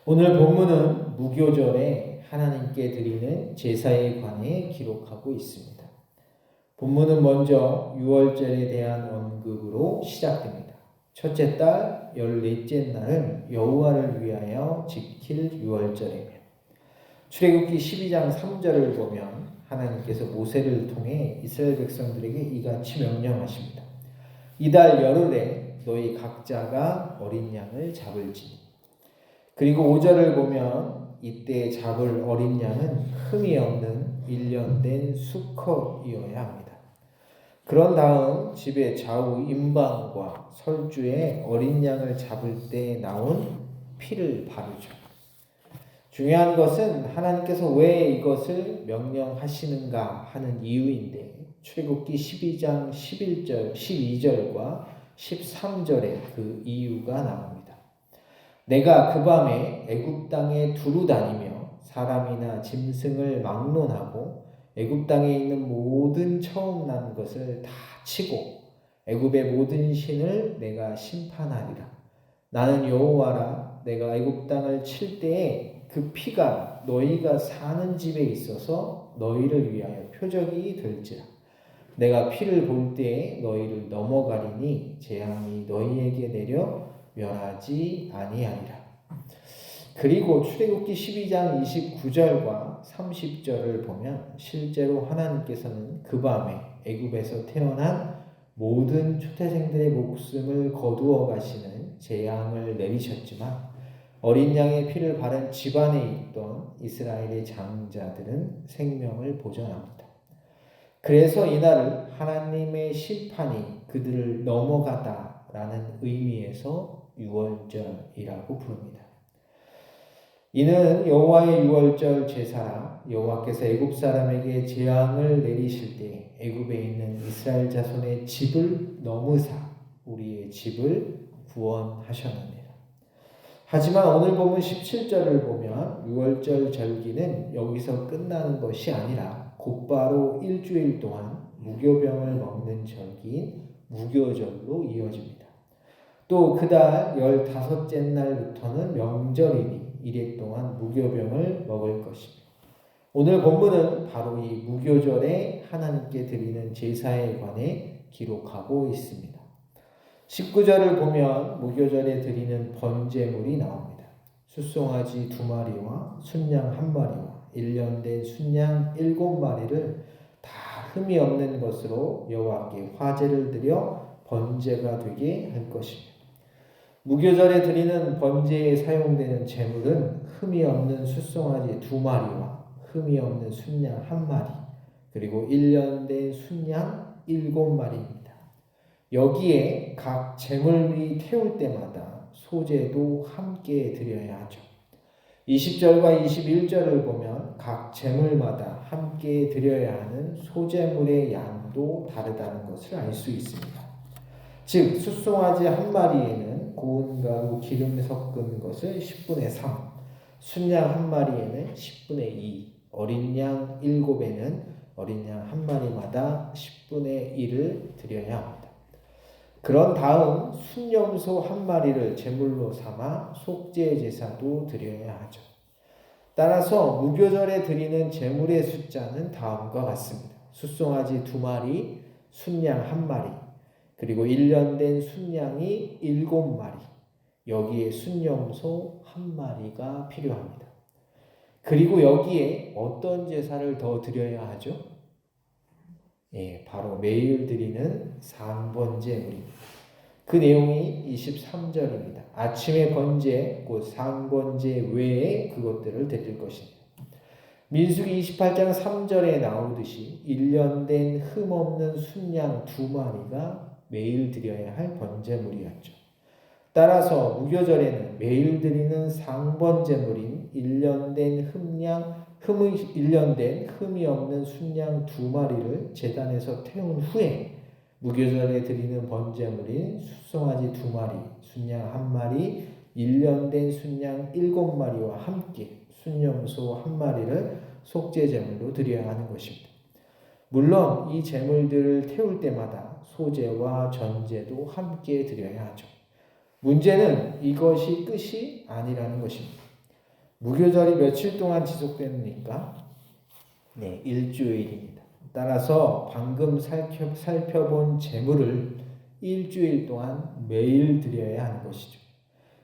오늘 본문은 무교절에 하나님께 드리는 제사에 관해 기록하고 있습니다. 본문은 먼저 유월절에 대한 언급으로 시작됩니다. 첫째 달 14째 날은 여호와를 위하여 지킬 유월절이며, 출애굽기 12장 3절을 보면 하나님께서 모세를 통해 이스라엘 백성들에게 이같이 명령하십니다. 이달 열흘에 너희 각자가 어린 양을 잡을지니. 그리고 5절을 보면 이때 잡을 어린 양은 흠이 없는 1년 된 수컷이어야 합니다. 그런 다음 집의 좌우 임방과 설주에 어린 양을 잡을 때 나온 피를 바르죠. 중요한 것은 하나님께서 왜 이것을 명령하시는가 하는 이유인데, 출애굽기 12장 11절, 12절과 13절에 그 이유가 나옵니다. 내가 그 밤에 애굽 땅에 두루 다니며 사람이나 짐승을 막론하고 애굽 땅에 있는 모든 처음 난 것을 다 치고 애굽의 모든 신을 내가 심판하리라. 나는 여호와라. 내가 애굽 땅을 칠 때에 그 피가 너희가 사는 집에 있어서 너희를 위하여 표적이 될지라. 내가 피를 볼 때에 너희를 넘어가리니 재앙이 너희에게 내려 멸하지 아니하리라. 그리고 출애굽기 12장 29절과 30절을 보면 실제로 하나님께서는 그 밤에 애굽에서 태어난 모든 초태생들의 목숨을 거두어 가시는 재앙을 내리셨지만, 어린 양의 피를 바른 집안에 있던 이스라엘의 장자들은 생명을 보존합니다. 그래서 이날을 하나님의 심판이 그들을 넘어가다 라는 의미에서 유월절이라고 부릅니다. 이는 여호와의 유월절 제사라. 여호와께서 애굽 사람에게 재앙을 내리실 때 애굽에 있는 이스라엘 자손의 집을 넘으사 우리의 집을 구원하셨느니라. 하지만 오늘 본문 17절을 보면 유월절 절기는 여기서 끝나는 것이 아니라 곧바로 일주일 동안 무교병을 먹는 절기인 무교절로 이어집니다. 또 그달 15째 날부터는 명절이니 이래 동안 무교병을 먹을 것입니다. 오늘 본문은 바로 이 무교절에 하나님께 드리는 제사에 관해 기록하고 있습니다. 19절을 보면 무교절에 드리는 번제물이 나옵니다. 숫송아지 2마리와 순양 1마리와 1년 된 순양 7마리를 다 흠이 없는 것으로 여호와께 화제를 드려 번제가 되게 할 것입니다. 무교절에 드리는 번제에 사용되는 제물은 흠이 없는 숫송아지 2마리와 흠이 없는 순양 1마리, 그리고 1년 된 순양 7마리입니다. 여기에 각 제물이 태울 때마다 소제도 함께 드려야 하죠. 20절과 21절을 보면 각 제물마다 함께 드려야 하는 소제물의 양도 다르다는 것을 알 수 있습니다. 즉 숫송아지 1마리에는 고운 가루 기름 섞은 것을 10분의 3, 순양 1마리에는 10분의 2, 어린 양 7에는 어린 양 1마리마다 10분의 1을 드려야 합니다. 그런 다음 순염소 1마리를 제물로 삼아 속죄 제사도 드려야 하죠. 따라서 무교절에 드리는 제물의 숫자는 다음과 같습니다. 숫송아지 2마리, 순양 1마리, 그리고 1년 된 순양이 7마리, 여기에 순염소 1마리가 필요합니다. 그리고 여기에 어떤 제사를 더 드려야 하죠? 바로 매일 드리는 상번제물입니다. 그 내용이 23절입니다. 아침의 번제, 곧 상번제 외에 그것들을 드릴 것입니다. 민수기 28장 3절에 나오듯이 1년 된 흠없는 순양 2마리가 매일 드려야 할 번제물이었죠. 따라서 무교절에는 매일 드리는 상번제물인 1년 된 1년 된 흠이 없는 순양 2마리를 제단에서 태운 후에 무교절에 드리는 번제물인 숫송아지 2마리, 순양 1마리, 1년 된 순양 7마리와 함께 순염소 1마리를 속죄제물로 드려야 하는 것입니다. 물론 이 제물들을 태울 때마다 소제와 전제도 함께 드려야 하죠. 문제는 이것이 끝이 아니라는 것입니다. 무교절이 며칠 동안 지속됩니까? 네, 일주일입니다. 따라서 방금 살펴본 제물을 일주일 동안 매일 드려야 하는 것이죠.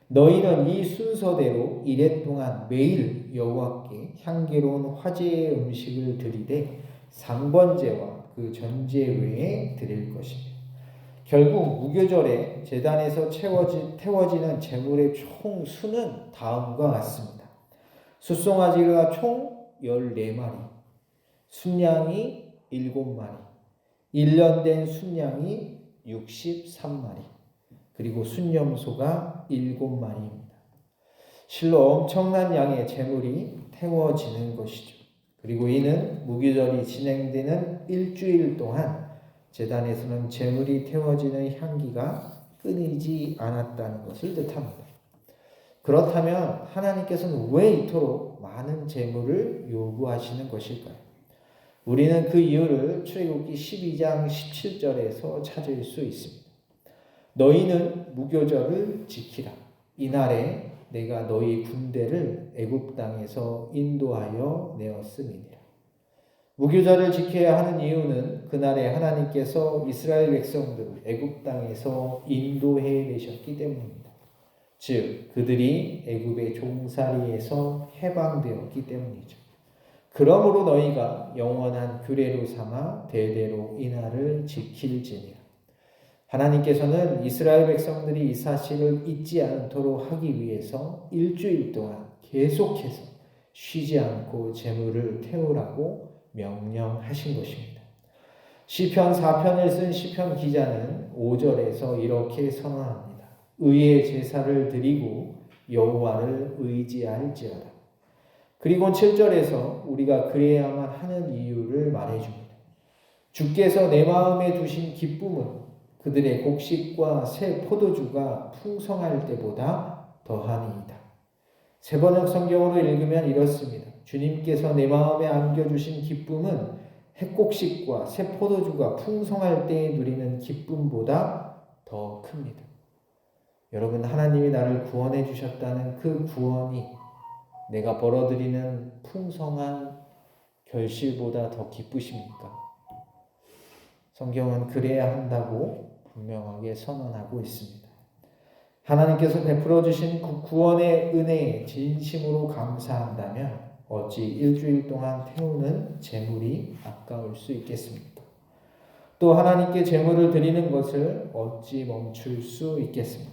너희는 이 순서대로 이레 동안 매일 여호와께 향기로운 화제의 음식을 드리되 상번제와 그 전제 외에 드릴 것입니다. 결국 무교절에 제단에서 태워지는 제물의 총 수는 다음과 같습니다. 숫송아지가 총 14마리, 순양이 7마리, 1년 된 순양이 63마리, 그리고 순염소가 7마리입니다. 실로 엄청난 양의 제물이 태워지는 것이죠. 그리고 이는 무교절이 진행되는 일주일 동안 제단에서는 제물이 태워지는 향기가 끊이지 않았다는 것을 뜻합니다. 그렇다면 하나님께서는 왜 이토록 많은 제물을 요구하시는 것일까요? 우리는 그 이유를 출애굽기 12장 17절에서 찾을 수 있습니다. 너희는 무교절을 지키라. 이날에 내가 너희 군대를 애굽 땅에서 인도하여 내었음이니라. 무교절을 지켜야 하는 이유는 그날에 하나님께서 이스라엘 백성들을 애굽 땅에서 인도해 내셨기 때문입니다. 즉 그들이 애굽의 종살이에서 해방되었기 때문이죠. 그러므로 너희가 영원한 규례로 삼아 대대로 이 날을 지킬지니라. 하나님께서는 이스라엘 백성들이 이 사실을 잊지 않도록 하기 위해서 일주일 동안 계속해서 쉬지 않고 제물을 태우라고 명령하신 것입니다. 시편 4편을 쓴 시편 기자는 5절에서 이렇게 선언합니다. 의의 제사를 드리고 여호와를 의지할지어다. 그리고 7절에서 우리가 그래야만 하는 이유를 말해줍니다. 주께서 내 마음에 두신 기쁨은 그들의 곡식과 새 포도주가 풍성할 때보다 더하니이다. 세번역 성경으로 읽으면 이렇습니다. 주님께서 내 마음에 안겨주신 기쁨은 핵곡식과 새 포도주가 풍성할 때에 누리는 기쁨보다 더 큽니다. 여러분, 하나님이 나를 구원해 주셨다는 그 구원이 내가 벌어들이는 풍성한 결실보다 더 기쁘십니까? 성경은 그래야 한다고 분명하게 선언하고 있습니다. 하나님께서 베풀어 주신 구원의 은혜에 진심으로 감사한다면 어찌 일주일 동안 태우는 제물이 아까울 수 있겠습니까? 또 하나님께 제물을 드리는 것을 어찌 멈출 수 있겠습니까?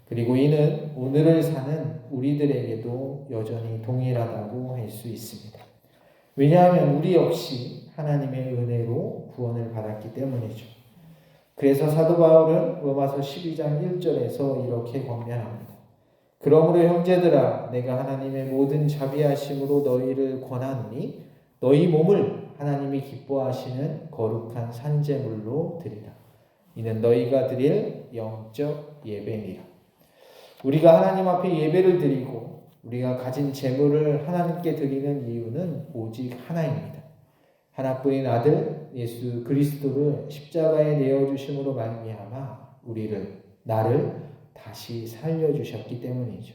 그리고 이는 오늘을 사는 우리들에게도 여전히 동일하다고 할 수 있습니다. 왜냐하면 우리 역시 하나님의 은혜로 구원을 받았기 때문이죠. 그래서 사도 바울은 로마서 12장 1절에서 이렇게 권면합니다. 그러므로 형제들아 내가 하나님의 모든 자비하심으로 너희를 권하노니 너희 몸을 하나님이 기뻐하시는 거룩한 산제물로 드리라. 이는 너희가 드릴 영적 예배니라. 우리가 하나님 앞에 예배를 드리고 우리가 가진 재물을 하나님께 드리는 이유는 오직 하나입니다. 하나뿐인 아들 예수 그리스도를 십자가에 내어주심으로 말미암아 나를 다시 살려주셨기 때문이죠.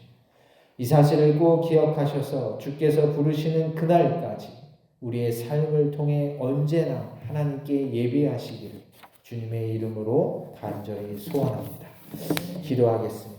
이 사실을 꼭 기억하셔서 주께서 부르시는 그날까지 우리의 삶을 통해 언제나 하나님께 예배하시기를 주님의 이름으로 간절히 소원합니다. 기도하겠습니다.